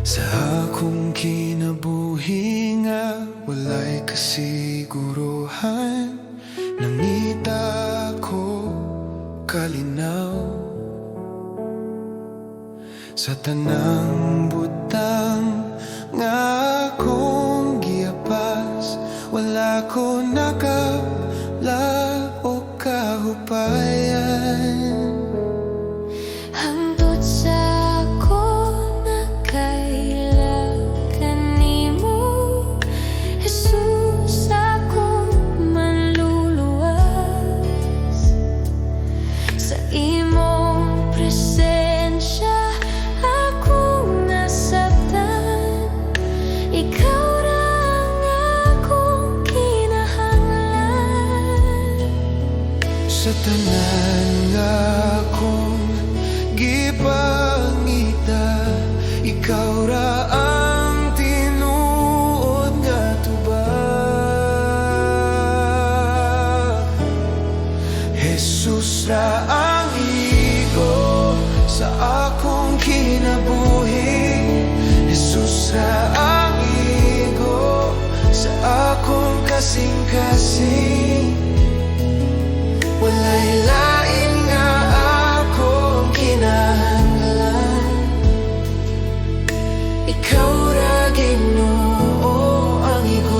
Sa akong kinabuhi nga walay kasiguruhan, nangita ko kalinaw sa tanang butang nga akong giapas. Wala ko nakabla o kahupayan. Hangtod sa ako nakailakan nimo, Jesus, akong manluluwas sa imong presensya. Akong nasabtan, ikaw ra ang akong kinahanglan. Sa tanan nga akong gipangita, ikaw ra ang tinuod nga tubag. Jesus ra ang igo sa akong kinabuhi, Jesus ra ang igo sa akong kasing-kasing. Walay lain nga akong kinahanglan, ikaw ra Ginoo ang igo.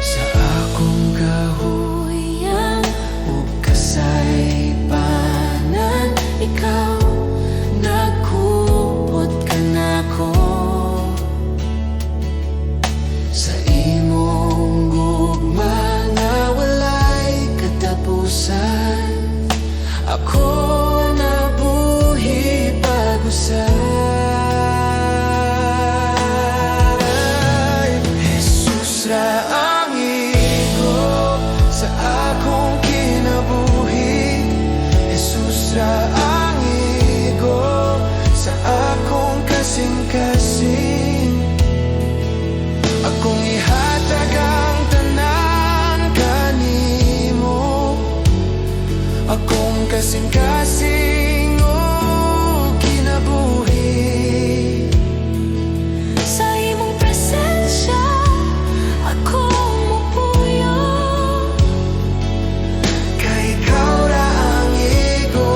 Sa akong kahuyang ug kasaypanan, ikaw nagkupot ka nako. Sa imong gugma nga walay katapusan, ako nabuhi pag-usay. Jesus ra ang igo sa akong kinabuhi, Jesus ra ang igo sa akong kasing-kasing. Akong ihatag ang tanan kanimo, akong kasing-kasing o kinabuhi. Sa imong presensya akong mupuyo, Kay ikaw ra ang igo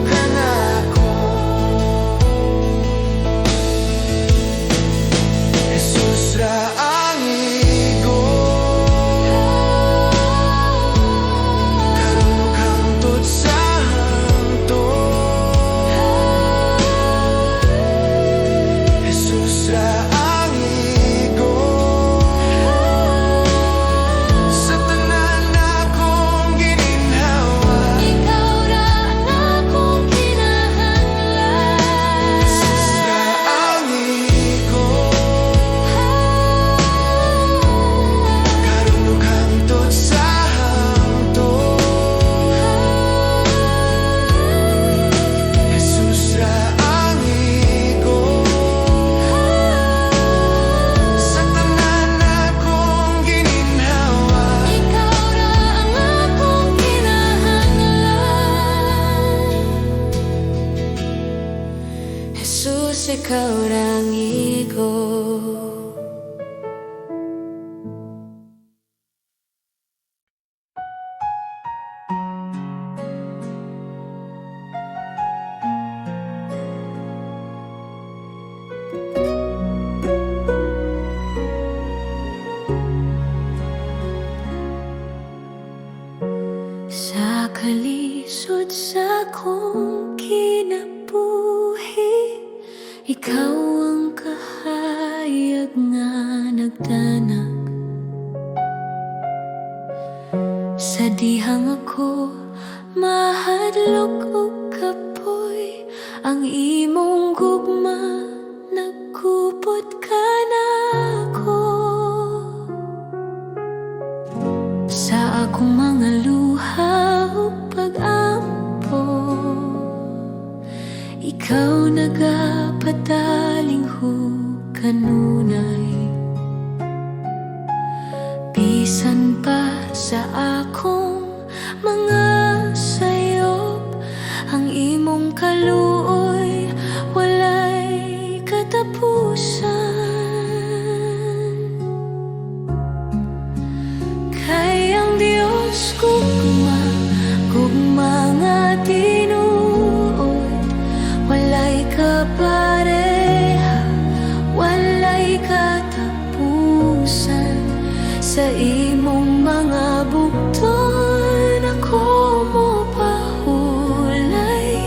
ka nako. Jesus ra ang igo, karon ug hangtod sa hangtod. Jesus ra ang igo sa tanan akong gininhawa. ikaw ra ang akong kinahanglan. Jesus ra ang igo, karon ug hangtod sa hangtod. Jesus ra ang igo sa tanan akong gininhawa. Ikaw ra ang akong kinahanglan. Jesus, ikaw ra ang igo. Sa kalisod sa akong kinabuhi, ikaw ang kahayag nga nagdanag. Sa dihang ako mahadlok ug kapoy, ang imong gugma nagkupot ka nako. Sa akong mga luha ug pag-ampo, ikaw nagapadaling kanunay. Bisan pa sa akong mga sayop, Gugma nga tinuod, walay kapareha, walay katapusan. Sa imong mga bugton ako mo pahulay,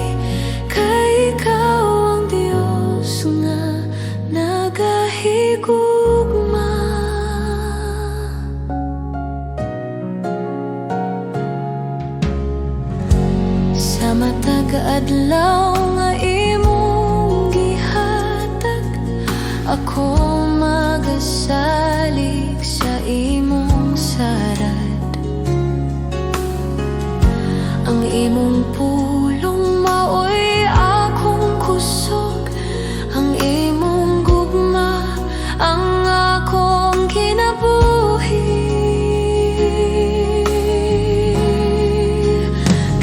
kay ikaw ang Diyos nga nagahigugma. Sa matag adlaw nga imong gihatag, ako magasalig sa imong sarad. Ang imong pulong maoy akong kusog, ang imong gugma ang akong kinabuhi.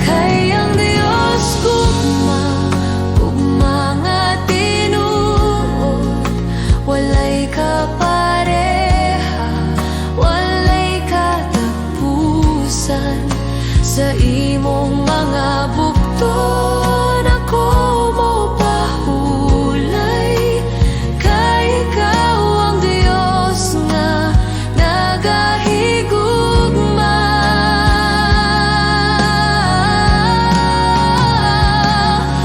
Kay ang Dios gugma, gugma nga tinuod, walay kapareha, walay katapusan. Sa imong mga bugton ako mo pahulay, kay ikaw ang Diyos nga nagahigugma.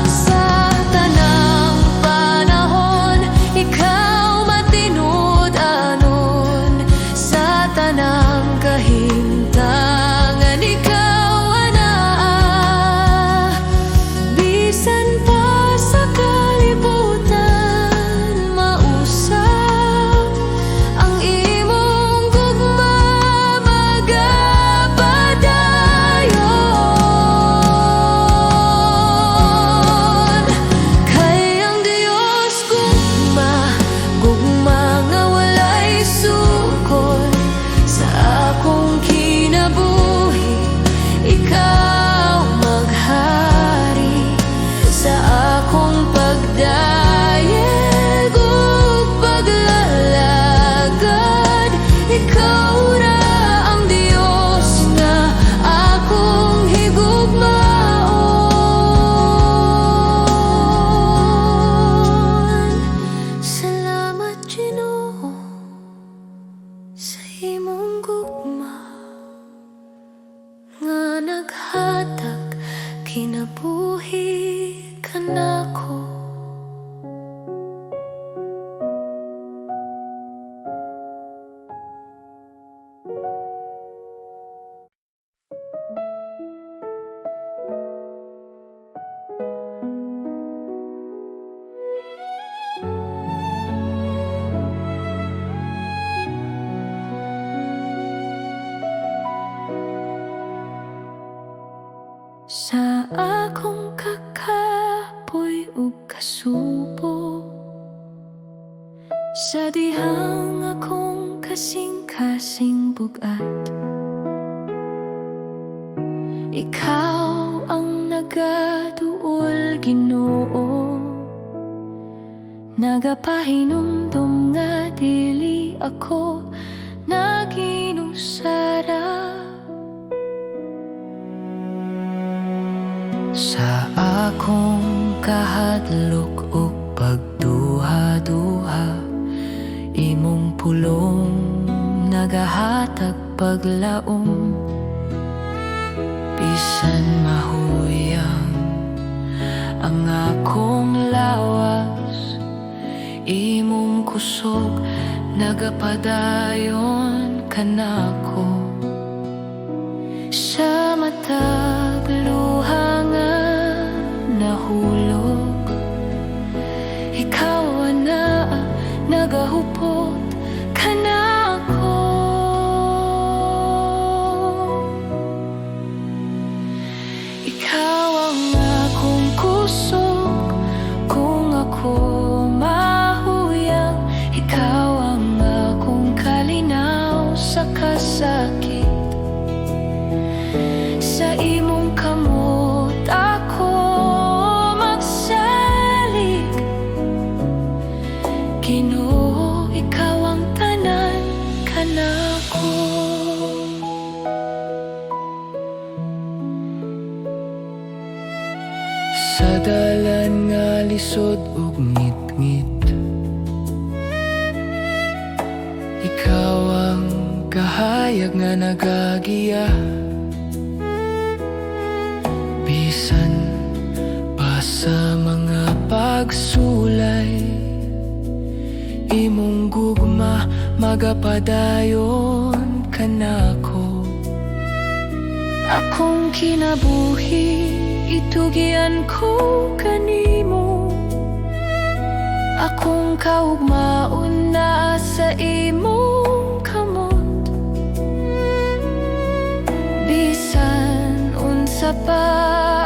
Sa tanang panahon ikaw matinud-anon, sa tanang kahimtangan ikaw anaa. Bisan pa sa kalibutan mausap, ang imong gugma magapadayon. Kay ang Dios gugma, gugma nga walay sukol. Sa akong kinabuhi ikaw maghari, sa akong pagdayeg ug paglalagad ikaw ra ang Diyos nga akong higugmaon. Salamat Ginoo sa imong gugma nga naghatag kinabuhi kanako. Sa akong kakapoy ug kasubo, sa dihang akong kasing-kasing bugat, ikaw ang nagaduol Ginoo. Nagapahinumdum nga dili ako naginusara. Sa akong kahadlok ug pagduha-duha, imong pulong nagahatag paglaom. Bisan mahuyang ang akong lawas, imong kusog nagapadayon kanako. Sa matag luha nga nahulog, ikaw na nagahupot kanako. Ikaw ang akong kusog kung ako mahuyang, ikaw ang akong kalinaw sa kasakit. Sa dalan nga lisod ug ngit-ngit. Ikaw ang kahayag nga nagagiya, bisan pa sa mga pagsulay. Imong gugma magapadayon kanako. Akong kinabuhi, itugian ko kanimo. Akong kaugmaon na sa imong kamot. Bisan unsa pa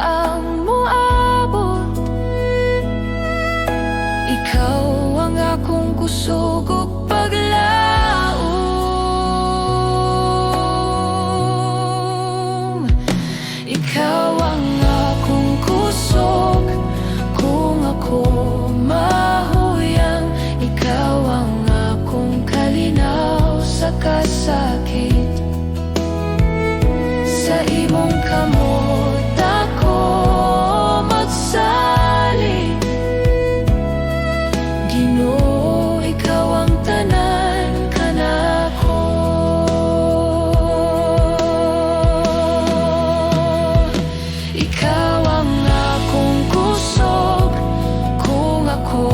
ang moabot, ikaw ang akong kusog ug paglaom. Ikaw ang akong kusog kung ako mahuyang. Ikaw ang akong kalinaw sa kasakit. Sa imong kamot ako magsalig. Ginoo, ikaw ang tanan kanako. Ikaw ang akong kusog kung ako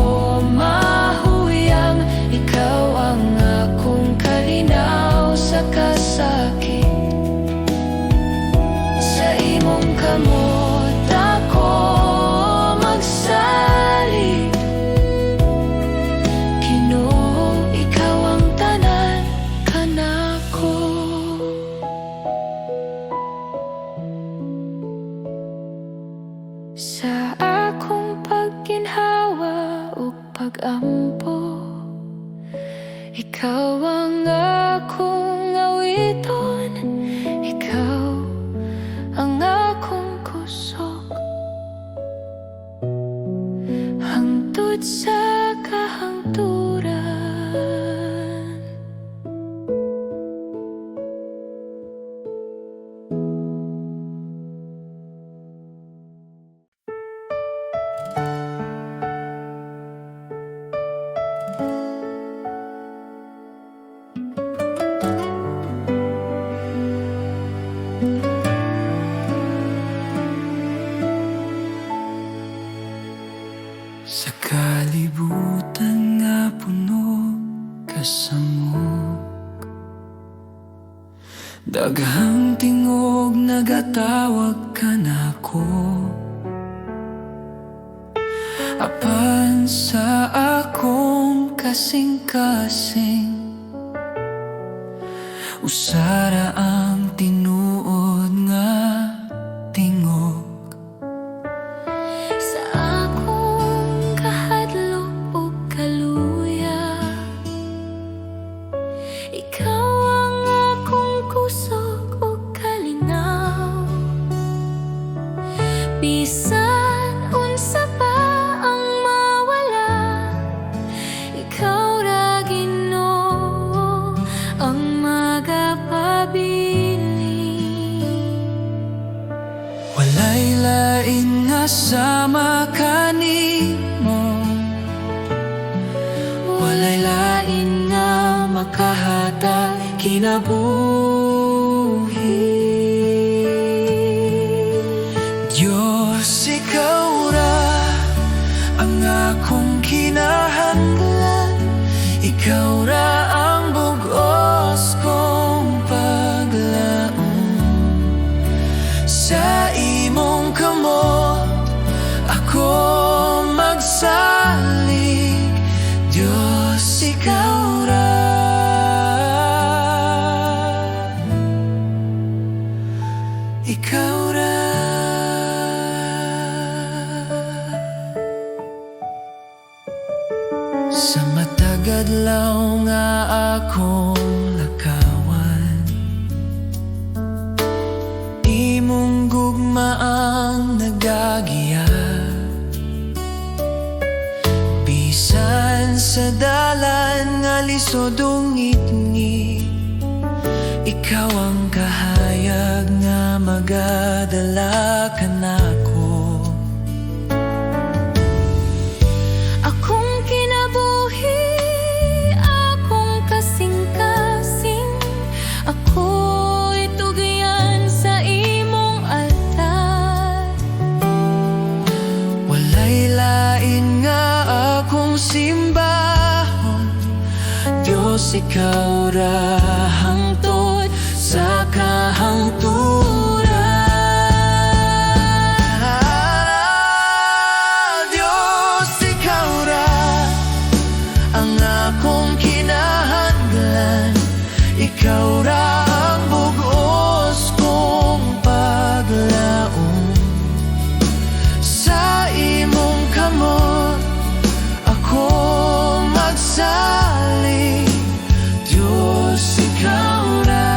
mahuyang. Ikaw ang akong kalinaw sa kasakit. Sa imong kamot ako magsalig. Ginoo, ikaw ang tanan kanako. Sa akong pagginhawa ug pag-ampo, ikaw ang akong awiton. Ikaw ang akong kusog hangtod sa kahangturan. Sa kalibutan nga puno kasamok, daghang tingog nagatawag ka nako. Apan sa akong kasing-kasing, usara ang tinuod nga tingog. Sa akong kahadlok ug kaluya, ikaw ang akong kusog ug kalinaw. Bisan unsa pa ang mawala, ikaw ra Ginoo ang magapabiling. Walay lain nga sama kanimo, walay lain nga makahatag kinabuhi. Diyos, ikaw ra ang akong kinahanglan. Ikaw ra ang bugos kong paglaom. Sa imong kamot ako magsalig. Diyos, ikaw ra. Ikaw ra. Sa matag adlaw nga akong lakawan, imong gugma ang nagagiya. Bisan sa dalan nga lisod ug ngit-ngit, ikaw ang kahayag nga magadala kanako. ikaw ra hangtod sa kahangturan. Diyos, ikaw ra ang akong kinahanglan. Ikaw ra ang bugos kong paglaom. Sa imong kamot ako magsaling. Diyos, ikaw ra.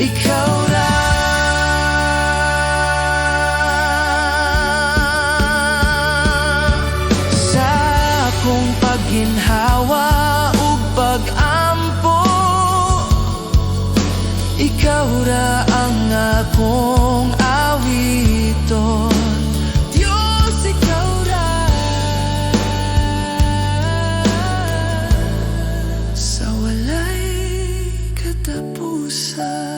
Ikaw ra. Sa akong pagginhawa ug pag-ampo, ikaw ra ang akong awiton. Diyos, ikaw ra. Sa walay katapusan.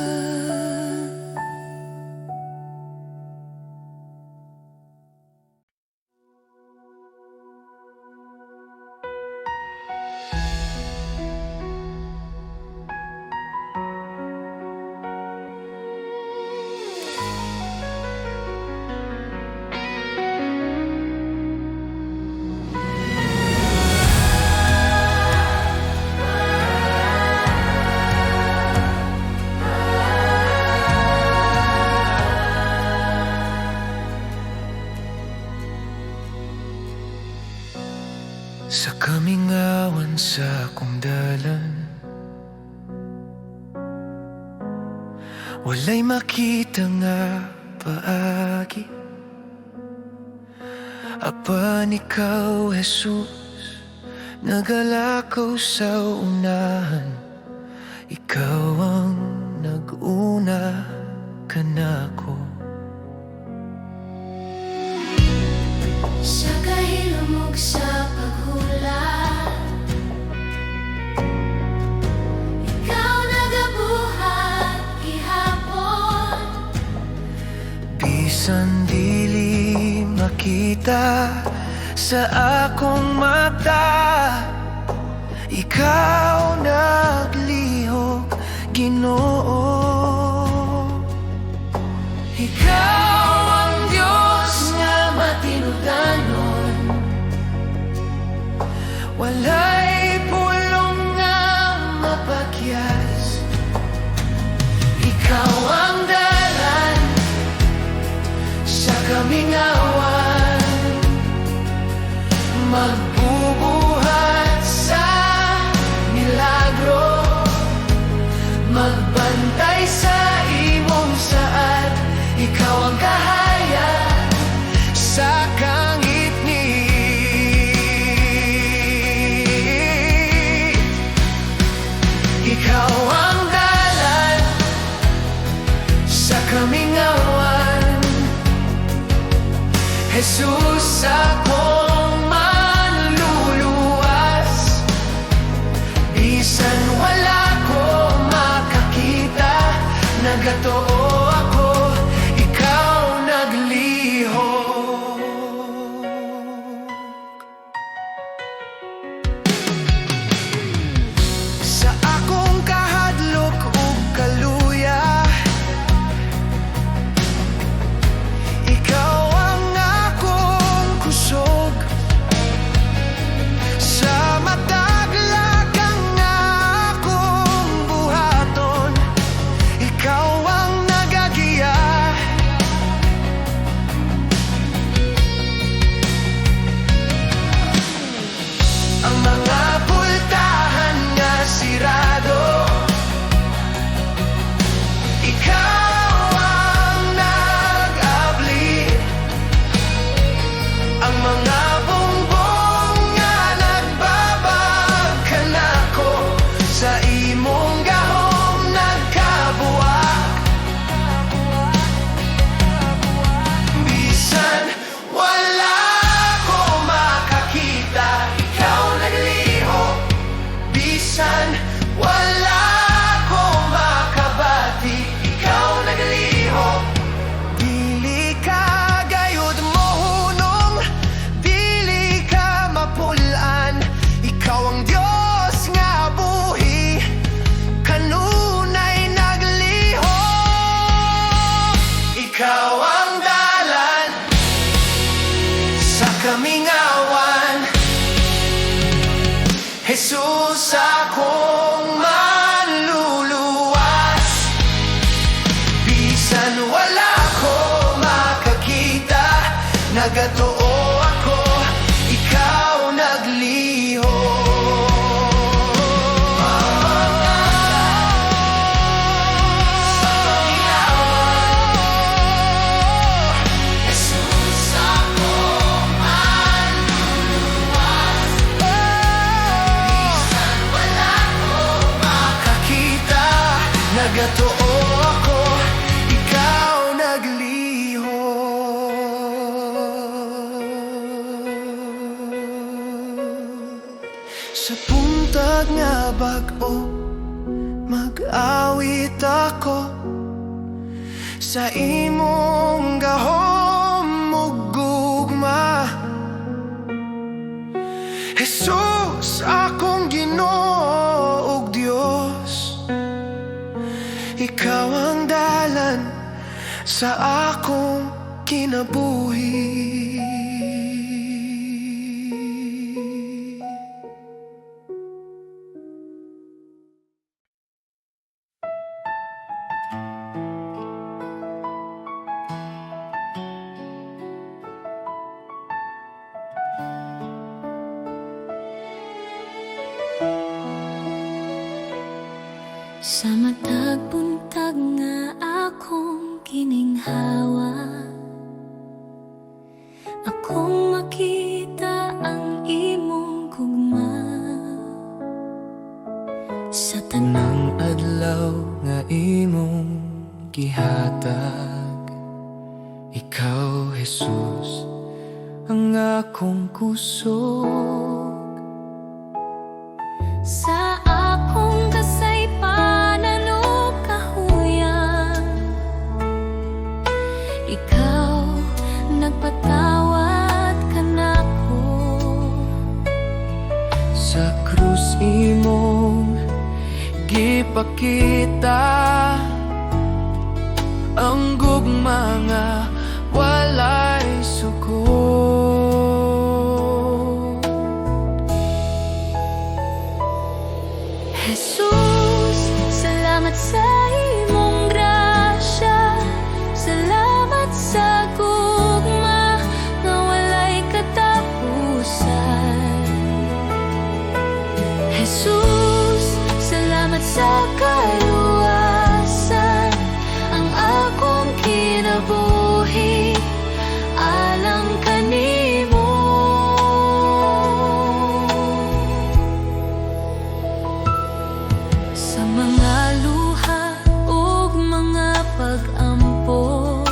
Sa kamingawan sa akong dalan, walay makita nga paagi. Apan ikaw, Jesus, nagalakaw sa unahan. Ikaw ang nag-una kanako. Sa kahilomog sa paghula, ikaw nagabuhat gihapon. Bisan dili makita sa akong mata, ikaw naglihok, Ginoo. Ikaw ang Diyos nga matinudanon, walay pulong nga mapakyas. Ikaw ang dalan sa kamingawan, magbubuhat sa milagro, magbantay sa imong saad. Ikaw ang kahaya sa kangit-ngit. Ikaw ang dalan sa kamingawan. Jesus, akong manluluwas. Bisan wala ko makakita, nagatoo ako, ikaw naglihok. Sa akong kahadlok ug kaluya, ikaw ang akong kusog. Sa mataglagang akong buhaton, ikaw ang nagatoo ako, ikaw naglihok. Nagatoo ako, ikaw nagliho. Sa puntag nga bag-o, mag-awit ako sa imong gahom ug gugma. Jesus, akong Ginoo ug Dios, ikaw ang dalan sa akong kinabuhi. Sa matag buntag nga akong kininghawa, akong makita ang imong gugma. Sa Tanang adlaw nga imong gihatag, ikaw Jesus ang akong kusog. sa akong kasaypanan o kahuyan, ikaw nagpatawad kanako. Sa krus imong gipakita ang gugma nga walay suko. Jesus, salamat sa imong grasya, salamat sa gugma nga walay katapusan. Jesus, salamat sa kaluwasan, ang akong kinabuhi alang kanimo. Sa mga luha ug mga pag-ampo,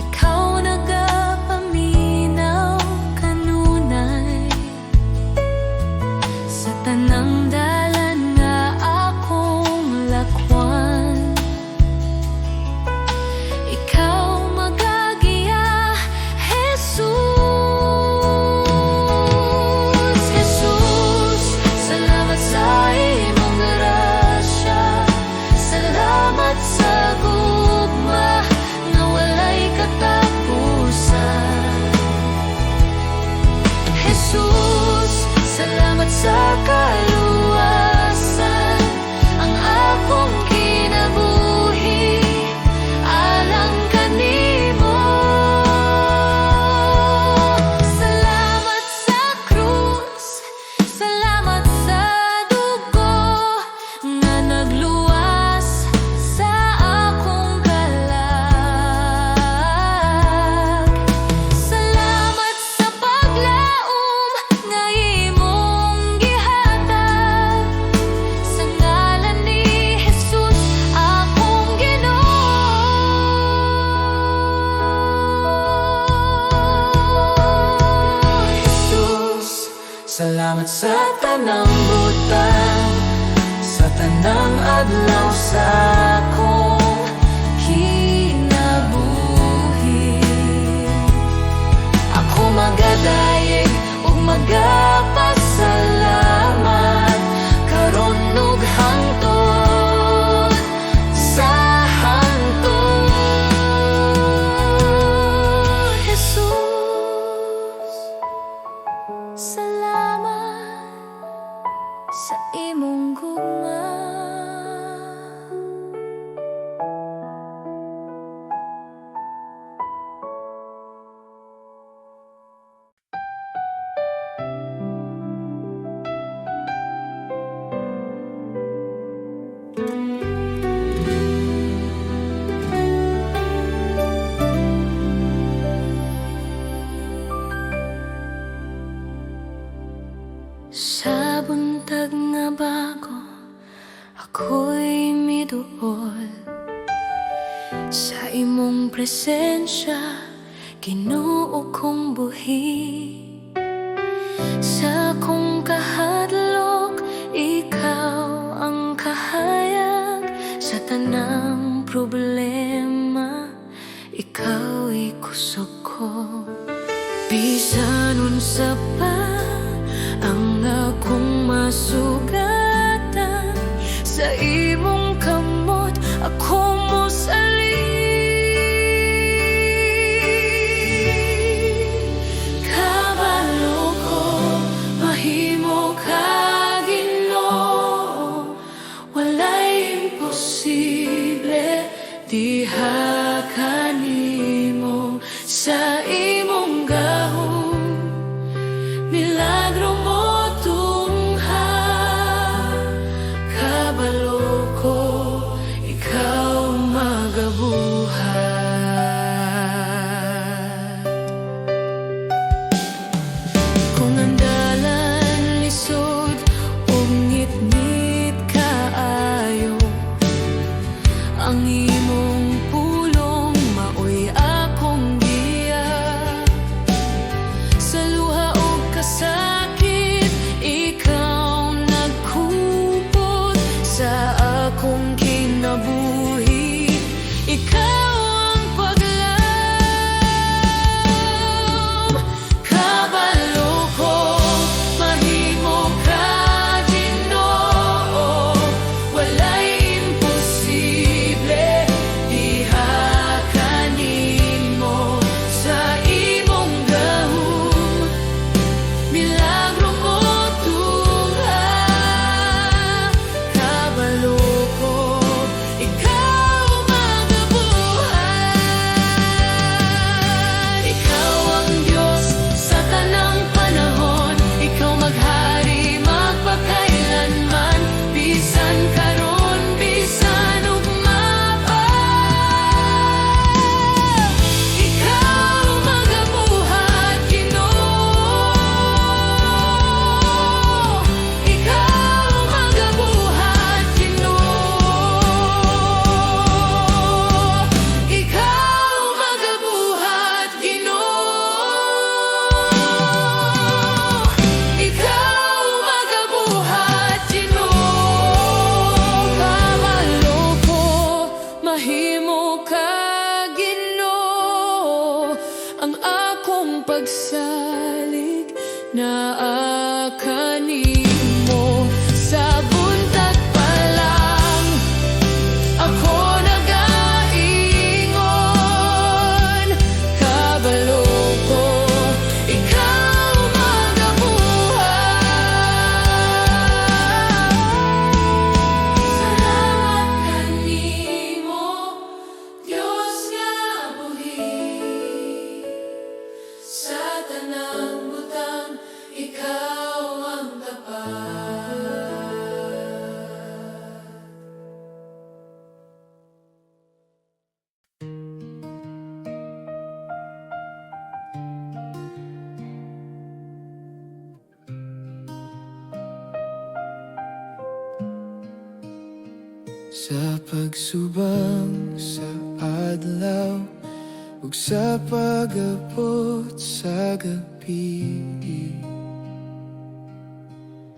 ikaw nagapaminaw kanunay. Sa tanang dalan nga akong lakwan, ikaw magagiya, Jesus. Jesus, salamat sa imong grasya, salamat sa gugma nga walay katapusan. Jesus, salamat sa kaluwasan, ang akong kinabuhi alang kanimo. Salamat sa krus, salamat sa dugo nga nagluwas sa akong kalag. Salamat sa paglaom nga imong gihatag, sa ngalan ni Jesus akong Ginoo. Jesus, Salamat sa tanang butang, sa tanang adlaw sa akong kinabuhi. Ako magadayeg ug magapasalamat karon ug hangtod sa hangtod. Jesus, salamat sa imong gugma. ako'y miduol sa imong presensya, Ginoo kong buhi. Sa akong kahadlok, ikaw ang kahayag. Sa tanang problema, ikaw'y kusog ko. Bisan unsa pa ang akong masugatan, sa imong kamot ako mosalin. Kabalo ko, mahimo ka Ginoo, walay imposible, diha kanimo. Sa imong gahom, milagro mo tungha. Kabalo ko, ikaw magabuhat. Kung ang dalan lisod ug ngit-ngit kaayo, ang imong pulong maoy akong giya. Sa luha ug kasakit, ikaw nagkupot. Sa akong kinabuhi, ikaw ang paglaom. Kabalo ko, mahimo ka Ginoo, walay imposible, diha kanimo. Sa imong gahom, milagro mo tungha. Kabalo ko, ikaw magabuhat. Ikaw ang Diyos sa tanang panahon, ikaw maghari magpakailanman. Bisan karon, bisan ugma pa, ikaw magabuhat Ginoo. Ikaw magabuhat Ginoo. Ikaw magabuhat Ginoo. Ikaw magabuhat Ginoo. Kabalo ko, mahimo ka Ginoo. Ang akong pagsalig naa kanimo. Sa buntag pa lang ako nagaingon. Kabalo ko, ikaw magabuhat. Salamat kanimo, Diyos nga buhi. Sa tanang butang, ikaw ang tapat. Sa pagsubang sa adlaw ug sa pag-abot sa gabi,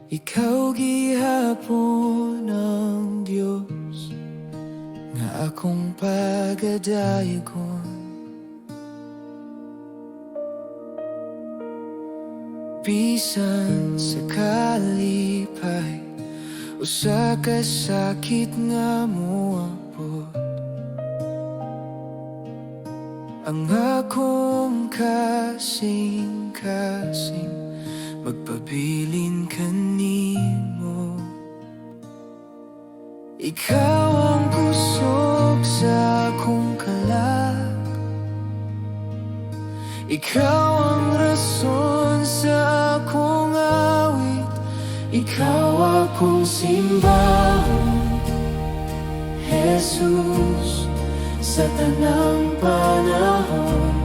ikaw gihapon ang Dios nga akong pagadayogon. Bisan sa kalipay o sa kasakit nga moabot, ang akong kasing-kasing magpabilin kanimo. Ikaw ang kusog sa akong kalag, ikaw ang rason sa akong awit, ikaw akong simbahon, Jesus. Sa tanang panahon,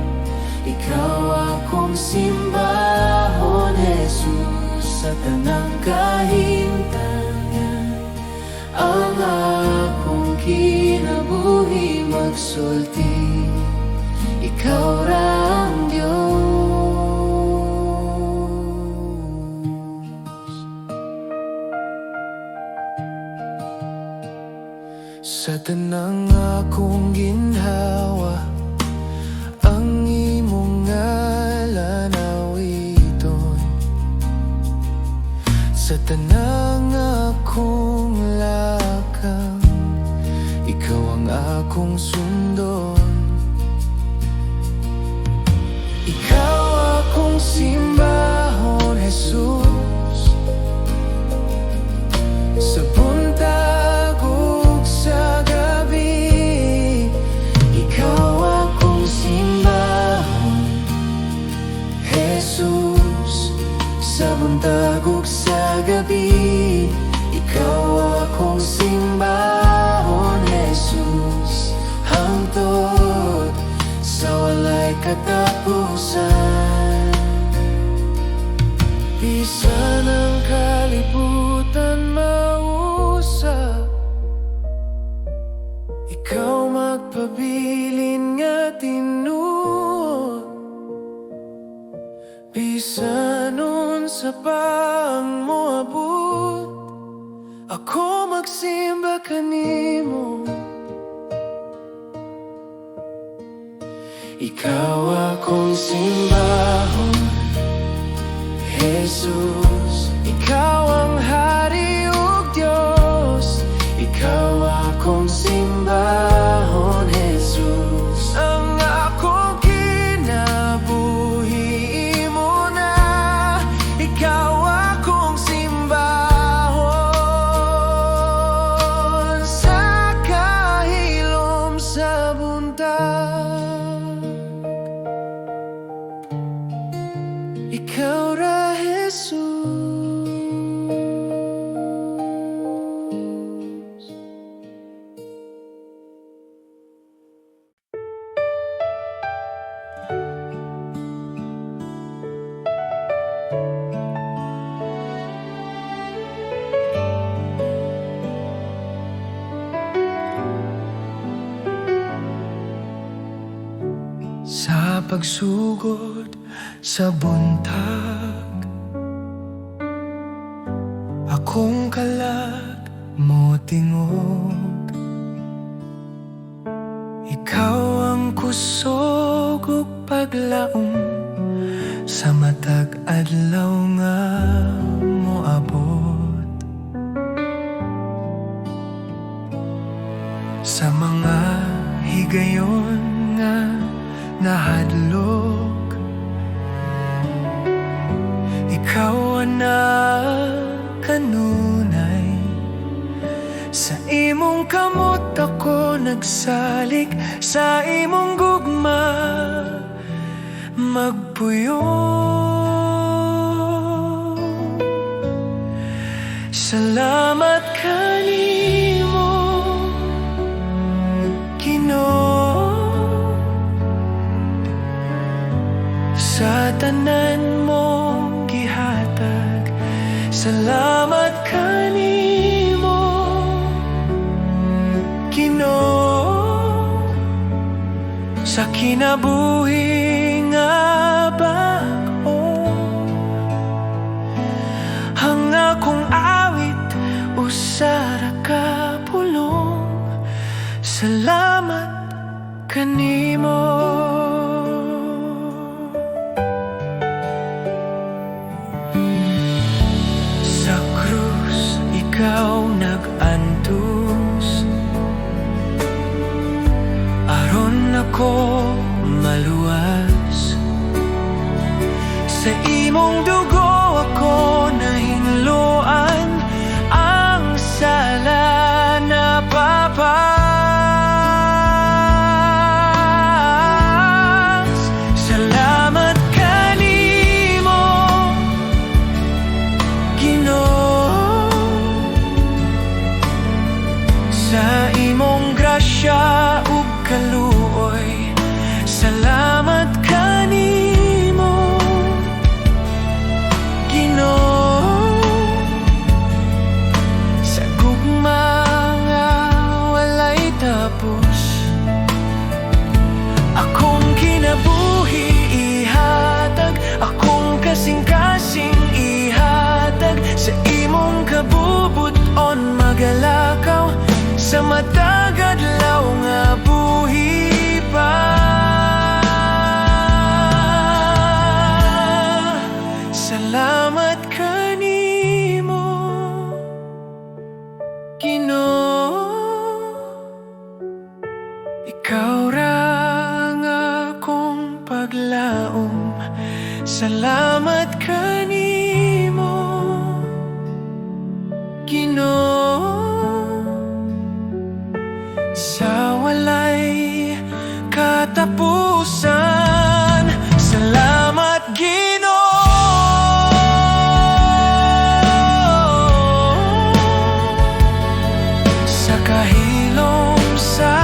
ikaw akong simbahon, Jesus. Sa tanang kahintanan, ang akong kinabuhi magsulti, ikaw ra ang Diyos. Sa tanang akong ginhawa, ang imong ngalan awiton. Sa tanang akong lakang, ikaw ang akong sundon. Ikaw akong simbahon, Jesus. Sa buntag ug sa gabi, ikaw akong simbahon, Jesus. Sa buntag ug sa gabi, ikaw akong simbahon, Jesus. Hangtod sa walay katapusan, bisan ang kalibutan mausap, ikaw magpabilin nga tinuod. Bisan unsa pa ang moabot, ako magsimba kanimo. Ikaw akong simbahon, Jesus. Ikaw ang Hari ug Diyos. Ikaw akong simbahon, Jesus. Ang akong kinabuhi mo na, ikaw akong simbahon. Sa kahilom sa buntag, ikaw ra, Jesus. Sa pagsugod sa buntag, akong kalag mo tingog. Ikaw ang kusog ug paglaom, sa matag adlaw nga moabot. Sa mga higayon nga nahadlok, ikaw na kanunay. Sa imong kamot ako nagsalig, sa imong gugma magpuyo. Salamat kanimo, Ginoo, sa tanan mong gihatag. Salamat kanimo, Ginoo, sa kinabuhi nga bag-o. Ang akong awit usara ka pulong. Salamat kanimo. Sa krus ikaw nag-antos, aron ako maluwas. Sa imong dugo ako nahinluan, ang sala na papas. Salamat kanimo, Ginoo, sa imong grasya ug kaluoy. Salamat kanimo, Ginoo, sa gugma matapos. Akong kinabuhi ihatag, akong kasing-kasing ihatag sa imong kabubuton. Magalakaw sa matagadlaw nga buhi pa. Salamat kanimo, Ginoo. Ikaw ra ang akong paglaom. Salamat kanimo, Ginoo. Sa walay katapusan, salamat Ginoo. Sa kahilom sa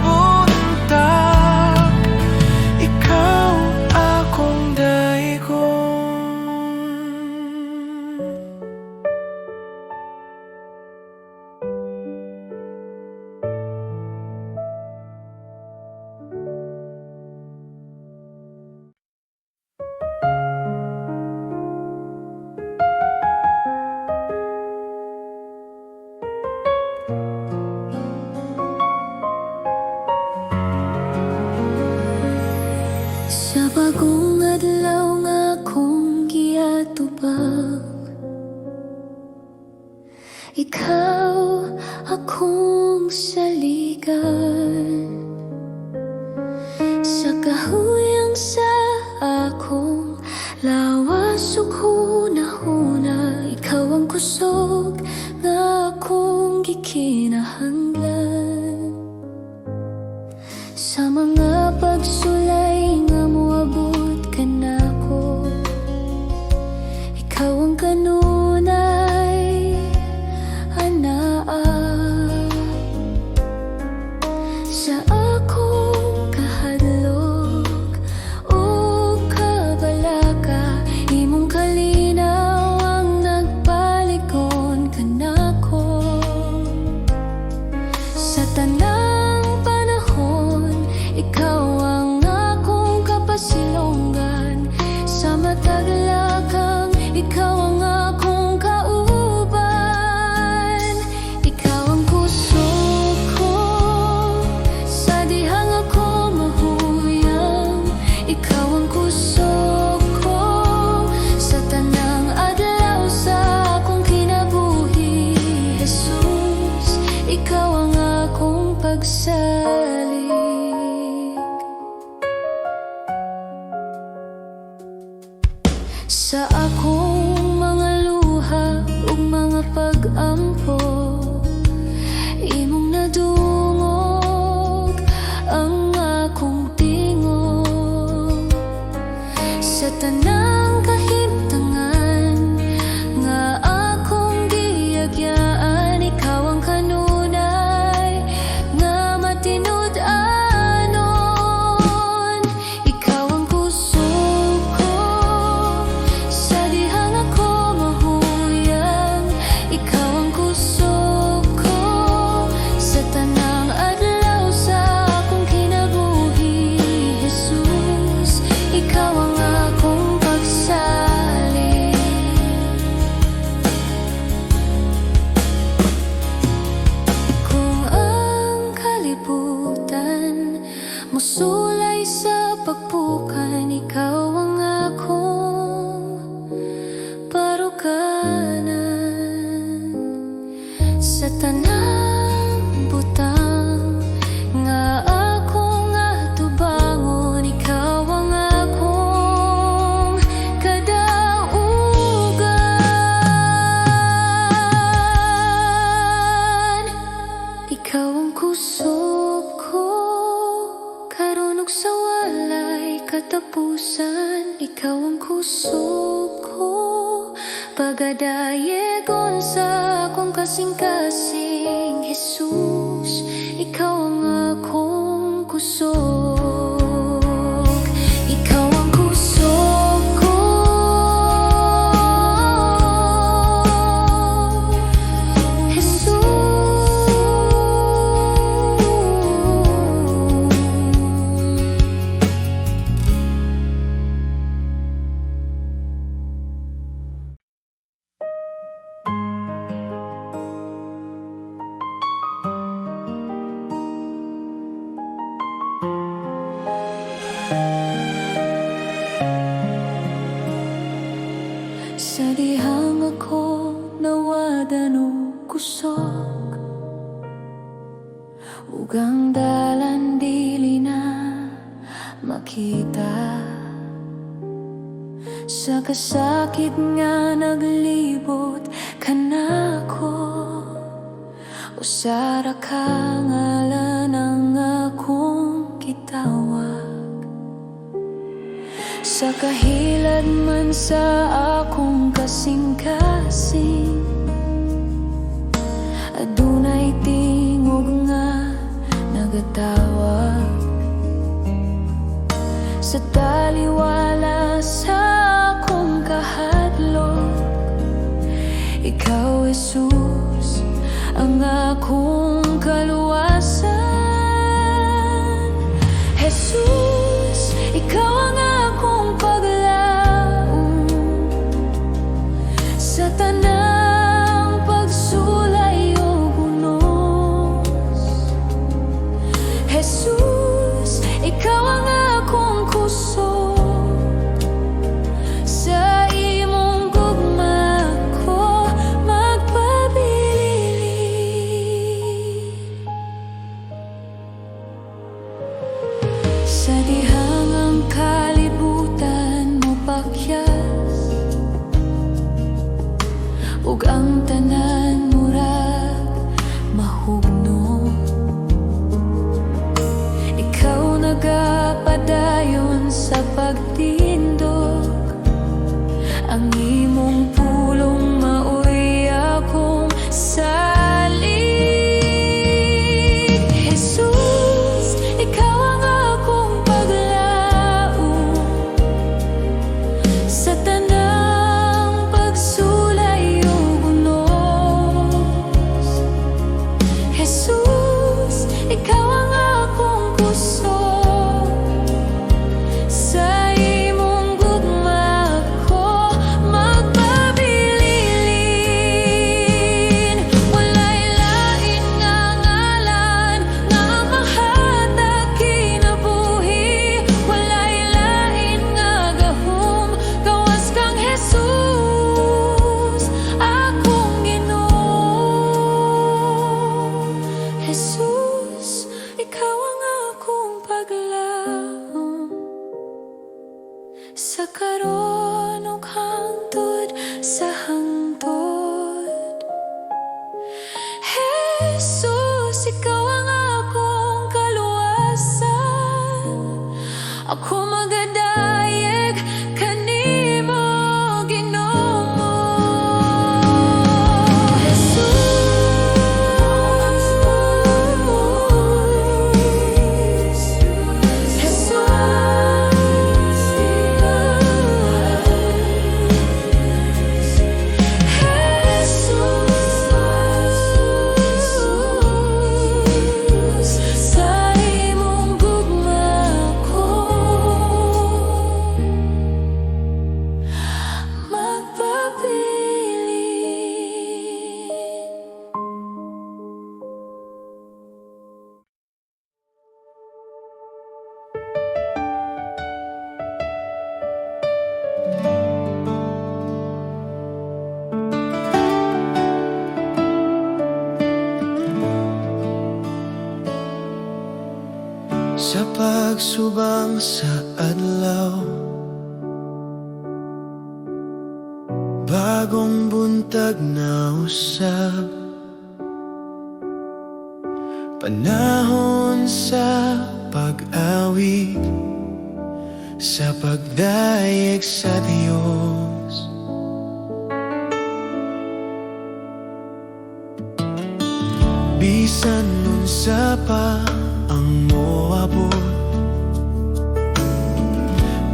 buntag, ikaw akong daigon. Sa bagong adlaw nga akong giatubang, ikaw akong saligan. Sa kahuyang sa akong lawas ug hunahuna, ikaw ang kusog nga akong gikinahanglan. Sa mga pagsulay nga moabot ka nako, ikaw ang kanunay anaa. Sa akong kahadlok o kabalaka, imong kalinaw ang nagpalikon ka nako. Sa tanang panahon, ikaw ang akong kapasilongan. Sa matag lakang, ikaw ang akong kauban. Ikaw ang kusog ko sa dihang ako mahuyang. Ikaw ang kusog ko sa tanang adlaw sa akong kinabuhi. Jesus, ikaw ang akong pagsalig. Sa akong mga luha ug mga pag-ampo, imong nadungog ang akong tingog. Sa tanang kahimtangan nga akong giyagyaan, ikaw ang kanunay nga matinud-anon. Ikaw ang kusog ko sa dihang ako mahuyang. Ikaw ang kusog ko sa tanang adlaw sa akong kinabuhi. Jesus, ikaw ang akong pagsalig. Kung ang kalibutan musulay sa pagpukan, ikaw ang akong parukanan. Sa tanang butang nga akong atubangon, ikaw ang akong kadaugan. Ikaw ang kusog ko karon ug sa walay katapusan. Ikaw ang kusog ko pagadayegon sa akong kasing-kasing. Jesus, ikaw ang akong kusog. Ikaw ang kusog ko. Jesus, ugang dalan dili na makita. Sa kasakit nga naglibot ka na ko, usara ka ngalan ang akong kitawag. Sa kahilad man sa akong kasing-kasing, adunay tingog nga nagatawag. Sa taliwala sa akong kahadlok, ikaw Jesus ang akong kaluwasan. Jesus, ikaw ang akong paglaom sa tanang pagsulay o gunos. Jesus, ikaw ang akong kusog, sa imong gugma ko magpabilin. Sa dihangang kalibutan mo pakyas, ug ang tanan murag mahugno. Ikaw nagapadayon sa pagtindog, ang imong pulong maoy akong salig. Jesus, ikaw ang akong paglaom sa tanang pagsulay o gunos. Jesus, ikaw ang akong kusog, sa imong gugma ko magpabilin. Walay lain nga ngalan nga mahatag kinabuhi, walay lain nga gahom gawas kang Jesus, akong Ginoo. Jesus, ikaw ang akong paglaom sa karon ug hangtod sa hangtod. Jesus, ikaw ang akong kaluwasan. Ako magadayeg kanimo, Ginoo. Sa imong gugma ko magpabilin. Sa pagsubang sa adlaw, bagong buntag na usab, panahon sa pag-awig, sa pagdayeg sa Dios. Bisan nun sa pa ang moabot,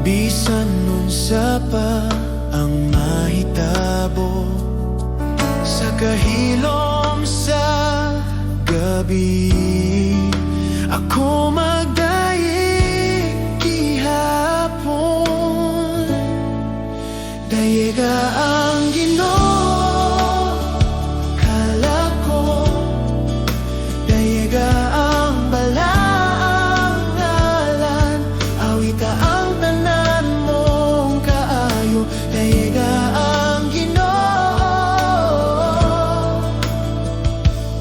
bisan nun sa pa ang mahitabo, sa kahilom sa gabi, ako magdayeg gihapon. Dayiga ang Ginoo kalako, dayiga ang balaang ngalan, awita ang tanan mong kaayo. Dayiga ang Ginoo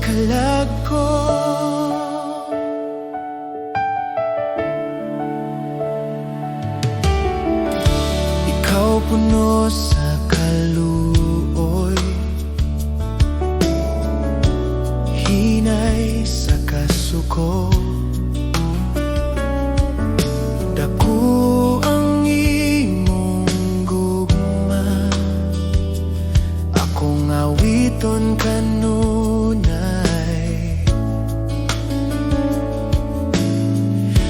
kalako. puno sa kaluoy, hinay sa kasuko. Dako ang imong gugma, akong awiton kanunay.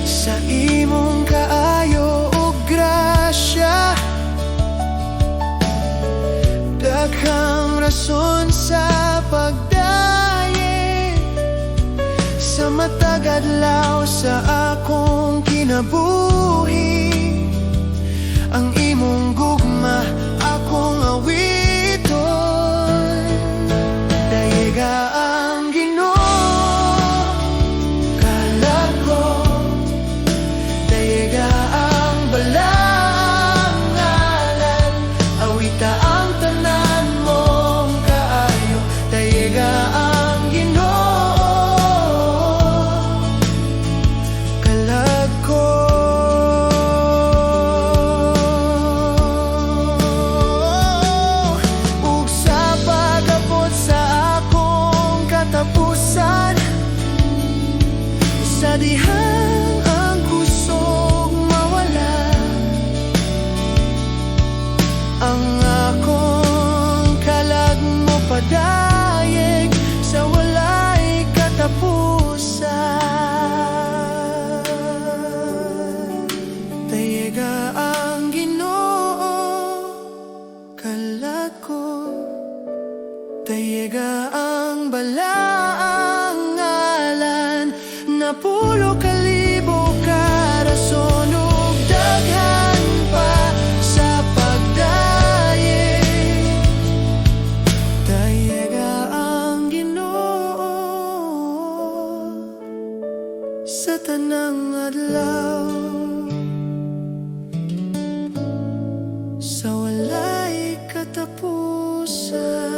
Sa imong kaayo ug grasya, daghang rason sa pagdaye. Sa matag adlaw sa akong kinabuhi, ang imong gugma akong awiton. Dayiga ang Ginoo, kalag ko. Dayiga ang balang ngalan, awita ang tanan mong kaayo. Dayiga ang Ginoo, kalag ko. Ug sa pag-abot sa akong katapusan, sa dihang ang kusog mawala, ang akong kalag mo padayeg sa walay katapusan. Dayiga ang Ginoo, kalag ko. Dayiga ang balaang ngalan, napulo kalibo ka rason ug daghan pa sa pagdaye. Dayiga ang Ginoo sa tanang adlaw, sa walay katapusan.